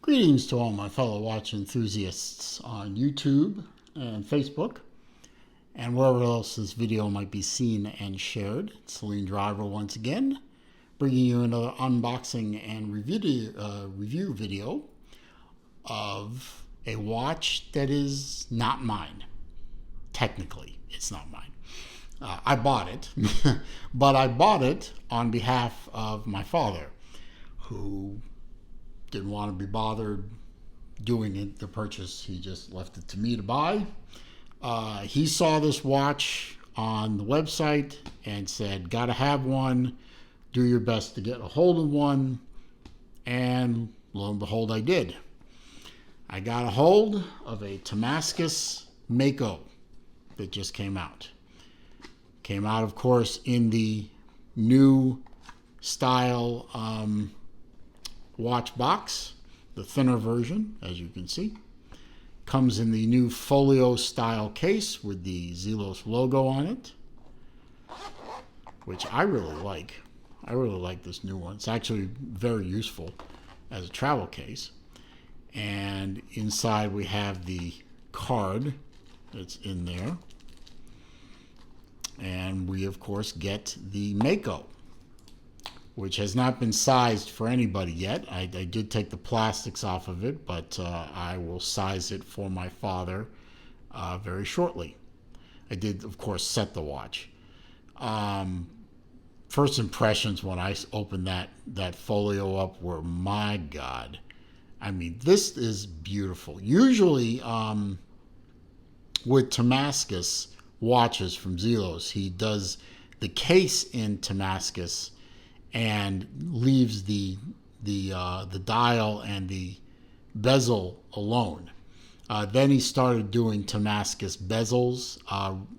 Greetings to all my fellow watch enthusiasts on YouTube and Facebook, and wherever else this video might be seen and shared. It's Celine Driver once again, bringing you another unboxing and review video of a watch that is not mine. Technically, it's not mine. I bought it, but I bought it on behalf of my father, who didn't want to be bothered doing the purchase. He just left it to me to buy. He saw this watch on the website and said, gotta have one, do your best to get a hold of one, and lo and behold, I did. I got a hold of a Timascus Mako that just came out. Came out, of course, in the new style watch box, the thinner version, as you can see. Comes in the new folio style case with the Zelos logo on it, which I really like. I really like this new one. It's actually very useful as a travel case. And inside we have the card that's in there. And we, of course, get the Mako, which has not been sized for anybody yet. I did take the plastics off of it, but I will size it for my father very shortly. I did, of course, set the watch. First impressions when I opened that folio up were, my God. I mean, this is beautiful. Usually, with Timascus watches from Zelos, he does the case in Timascus and leaves the dial and the bezel alone. Then he started doing Timascus bezels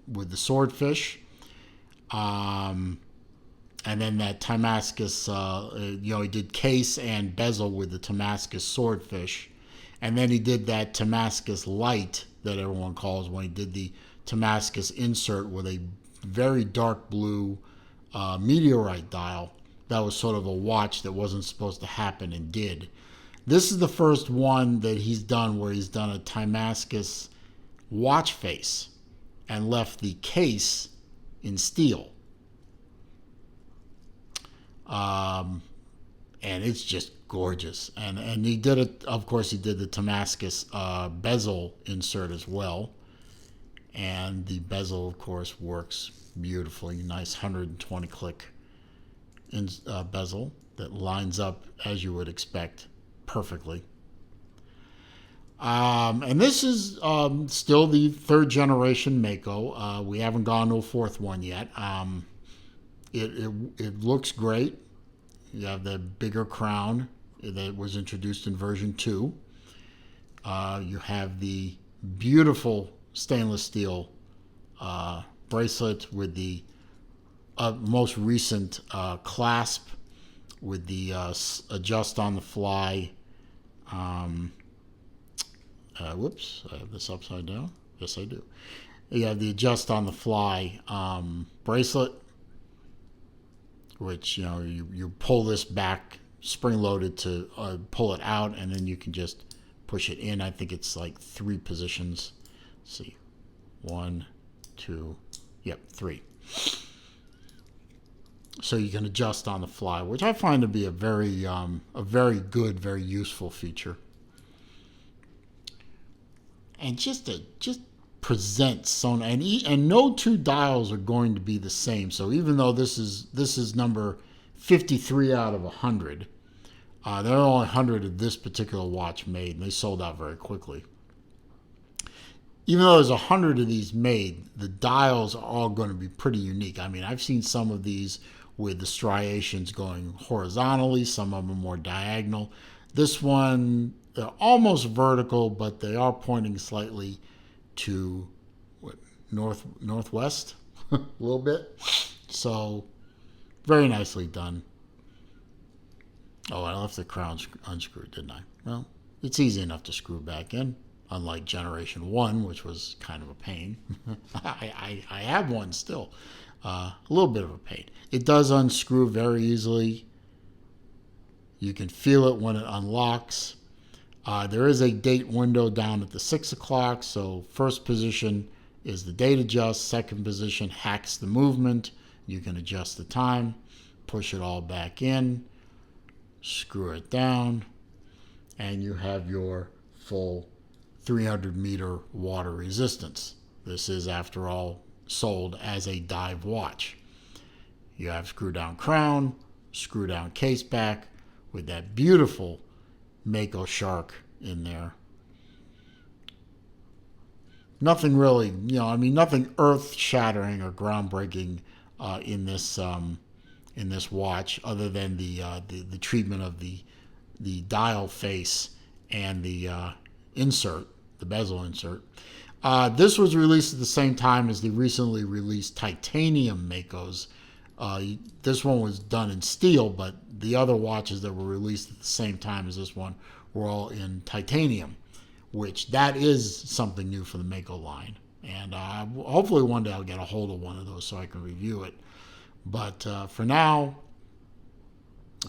with the swordfish, and then that Timascus, he did case and bezel with the Timascus swordfish, and then he did that Timascus light that everyone calls when he did the Timascus insert with a very dark blue meteorite dial. That was sort of a watch that wasn't supposed to happen and did. This is the first one that he's done where he's done a Timascus watch face and left the case in steel. And it's just gorgeous. And he did it, of course, he did the Timascus bezel insert as well. And the bezel, of course, works beautifully. Nice 120 click bezel that lines up as you would expect perfectly. And this is still the third generation Mako. We haven't gone to a fourth one yet. It looks great. You have the bigger crown that was introduced in version 2. You have the beautiful stainless steel bracelet with the most recent clasp with the adjust on the fly. Whoops, I have this upside down. Yes, I do. You have the adjust on the fly bracelet, which you pull this back spring loaded to pull it out, and then you can just push it in. I think it's like 3 positions. Let's see, 1, 2, yep, 3. So you can adjust on the fly, which I find to be a very good, very useful feature. And just presents so, and no two dials are going to be the same. So even though this is number 53 out of 100, there are only 100 of this particular watch made, and they sold out very quickly. Even though there's 100 of these made, the dials are all going to be pretty unique. I mean, I've seen some of these with the striations going horizontally, some of them more diagonal. This one, they're almost vertical, but they are pointing slightly to northwest a little bit. So very nicely done. Oh, I left the crown unscrewed, didn't I? Well, it's easy enough to screw back in, unlike Generation 1, which was kind of a pain. I have one still. A little bit of a pain. It does unscrew very easily. You can feel it when it unlocks. There is a date window down at the 6 o'clock. So first position is the date adjust. Second position hacks the movement. You can adjust the time, push it all back in, screw it down, and you have your full 300-meter water resistance. This is, after all, sold as a dive watch. You have screw down crown, screw down case back with that beautiful Mako shark in there. Nothing really, nothing earth-shattering or groundbreaking in this watch, other than the treatment of the dial face and the insert, the bezel insert. This was released at the same time as the recently released Titanium Makos. This one was done in steel, but the other watches that were released at the same time as this one were all in titanium, which that is something new for the Mako line. And hopefully one day I'll get a hold of one of those so I can review it. But for now,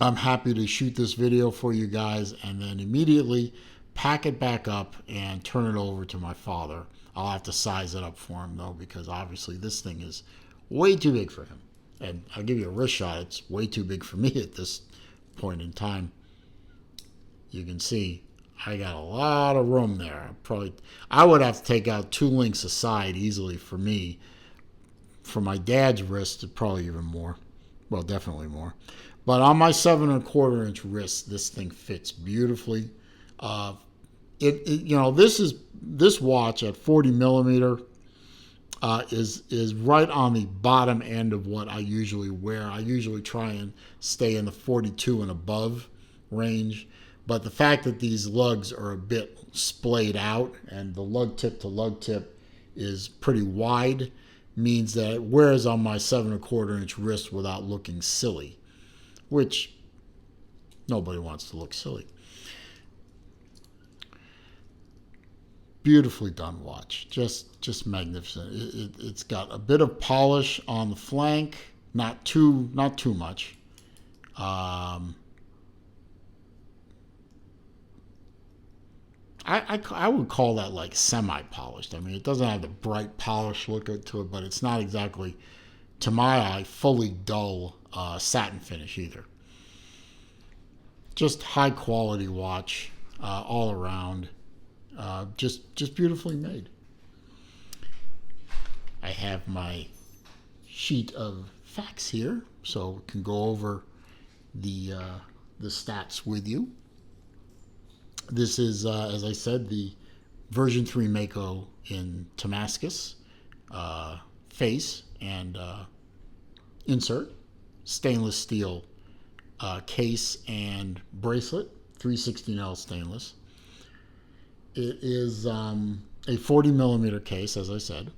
I'm happy to shoot this video for you guys and then immediately pack it back up and turn it over to my father. I'll have to size it up for him, though, because obviously this thing is way too big for him. And I'll give you a wrist shot. It's way too big for me at this point in time. You can see I got a lot of room there. I would have to take out 2 links aside easily for me. For my dad's wrist, probably even more. Well, definitely more. But on my 7¼ inch wrist, this thing fits beautifully. This watch at 40 millimeter is right on the bottom end of what I usually wear. I usually try and stay in the 42 and above range. But the fact that these lugs are a bit splayed out and the lug tip to lug tip is pretty wide means that it wears on my 7¼ inch wrist without looking silly, which nobody wants to look silly. Beautifully done watch, just magnificent. It's got a bit of polish on the flank, not too much. I would call that like semi-polished. I mean, it doesn't have the bright polish look to it, but it's not exactly, to my eye, fully dull satin finish either. Just high quality watch all around. Just beautifully made. I have my sheet of facts here, so we can go over the stats with you. This is, as I said, the version 3 Mako in Timascus, face and insert, stainless steel case and bracelet, 316L stainless. It is a 40 millimeter case, as I said,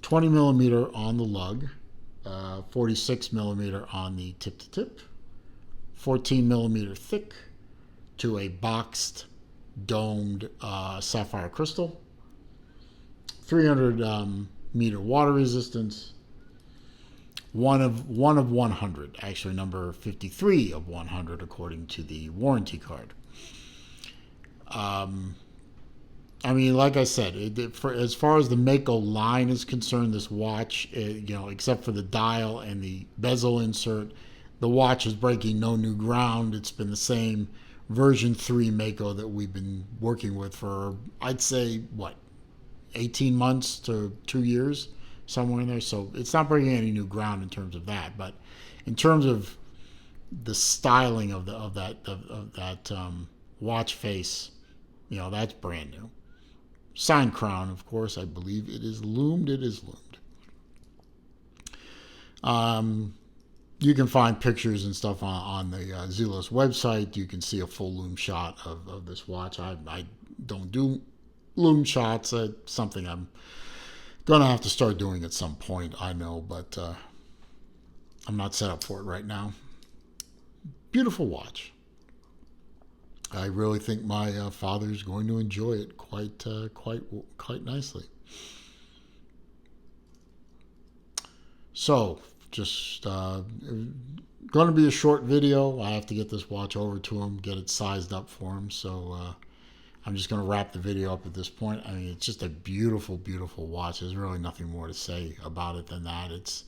20 millimeter on the lug, 46 millimeter on the tip to tip, 14 millimeter thick to a boxed domed sapphire crystal, 300 meter water resistance, one of 100, actually number 53 of 100 according to the warranty card. I mean, like I said, as far as the Mako line is concerned, this watch, except for the dial and the bezel insert, the watch is breaking no new ground. It's been the same version 3 Mako that we've been working with for, I'd say, 18 months to 2 years, somewhere in there. So it's not breaking any new ground in terms of that. But in terms of the styling of that watch face, that's brand new. Sign crown, of course, I believe it is loomed. It is loomed. You can find pictures and stuff on the Zelos website. You can see a full loom shot of this watch. I don't do loom shots. It's something I'm going to have to start doing at some point, I know, but I'm not set up for it right now. Beautiful watch. I really think my father is going to enjoy it quite nicely. So, just going to be a short video. I have to get this watch over to him, get it sized up for him. So I'm just going to wrap the video up at this point. I mean, it's just a beautiful, beautiful watch. There's really nothing more to say about it than that. It's,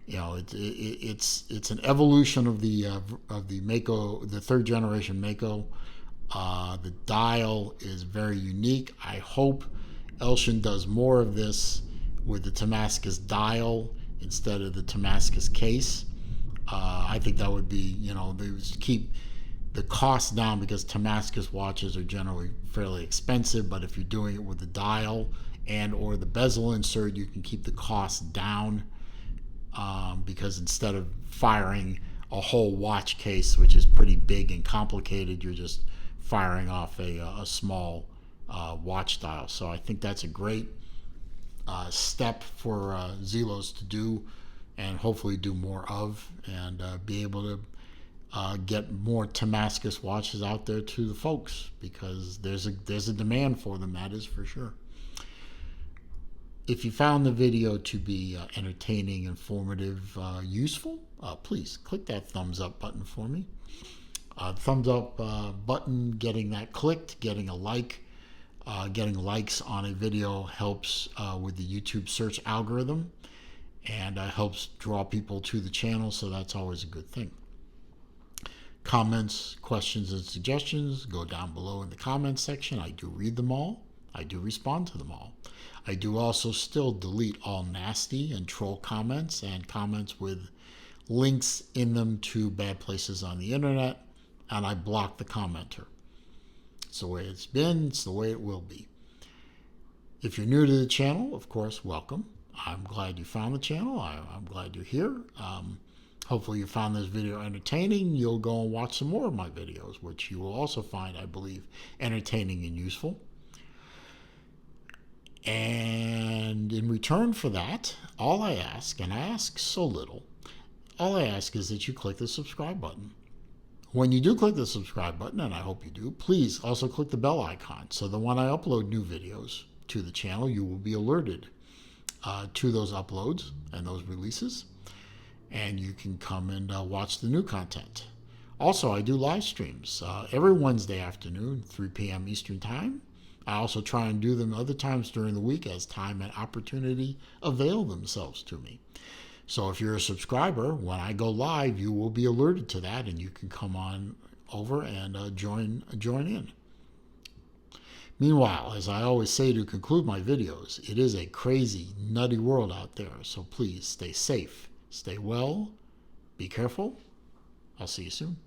you know, it's an evolution of the Mako, the third generation Mako. The dial is very unique. I hope Elshin does more of this with the Timascus dial instead of the Timascus case. I think that would be, you know, they would keep the cost down, because Timascus watches are generally fairly expensive, but if you're doing it with the dial and or the bezel insert, you can keep the cost down, because instead of firing a whole watch case, which is pretty big and complicated, you're just firing off a small watch dial. So I think that's a great step for Zelos to do, and hopefully do more of, and be able to get more Timascus watches out there to the folks, because there's a demand for them, that is for sure. If you found the video to be entertaining, informative, useful, please click that thumbs up button for me. Thumbs up button, getting that clicked, getting a like, getting likes on a video helps with the YouTube search algorithm, and helps draw people to the channel, so that's always a good thing. Comments, questions, and suggestions, go down below in the comments section. I do read them all. I do respond to them all. I do also still delete all nasty and troll comments, and comments with links in them to bad places on the internet, and I block the commenter. It's the way it's been. It's the way it will be. If you're new to the channel, of course, welcome. I'm glad you found the channel. I'm glad you're here. Hopefully you found this video entertaining. You'll go and watch some more of my videos, which you will also find, I believe, entertaining and useful. And in return for that, all I ask, and I ask so little, all I ask is that you click the subscribe button. When you do click the subscribe button, and I hope you do, please also click the bell icon, so that when I upload new videos to the channel, you will be alerted to those uploads and those releases, and you can come and watch the new content. Also, I do live streams every Wednesday afternoon, 3 p.m. Eastern Time. I also try and do them other times during the week as time and opportunity avail themselves to me. So if you're a subscriber, when I go live, you will be alerted to that, and you can come on over and join in. Meanwhile, as I always say to conclude my videos, it is a crazy, nutty world out there, so please stay safe, stay well, be careful. I'll see you soon.